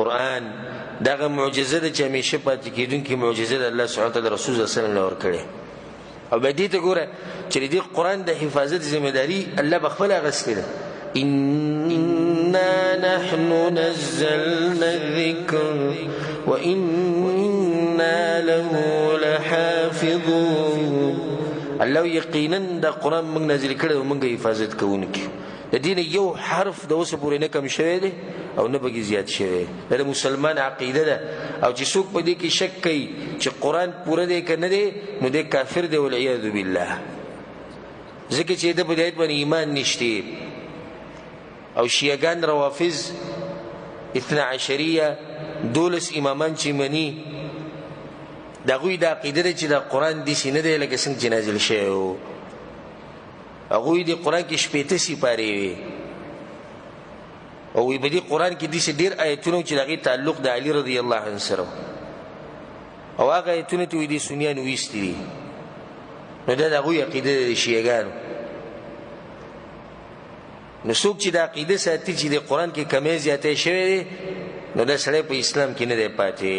قرآن دغه معجزه ده چې همیشه پاتې کېدونکې معجزه ده الله سبحانه وتعالی رسول صلی الله علیه وسلم له ورکړې. او به دې ته ګوره چې د دې قرآن د حفاظت ذمهداري الله به خپله اخیستې ده. انا نحن نزلنا الذکر وانا له لحافظون. الله یقینا د قرآن موږ نازل کړی او موږ حفاظت کوونکي. د دې نه یو حرف د اوسه پورې نه کم شوی دی او نه بګي زیات شوی. دا د مسلمان عقیده ده. او چې څوک په دې کې شک کوي چې قرآن پوره دی که نه دی نو دی کافر دی والعیاذ بالله. ځکه چې د په دې آیت باندې ایمان نشته. او شیعګان روافض 12 امامان چې مني د هغوی د عقیده ده چې د قرآن داسې نه دی لکه څنګه چې نازل شوی و. هغوی د قرآن کې 80 سپارې وي او وی په دې قرآن کې داسې ډېر آیتونه چې د هغې تعلق د علي رضی الله عنه سره او هغه آیتونه ته وایي دې سنیانو ویستي دي. نو دا د هغوی عقیده ده د شیعګانو. نو څوک چې د عقیده ساتي چې د قرآن کې کمی زیاتی شوی دی نو دا سړی په اسلام کې نه دی پاتې.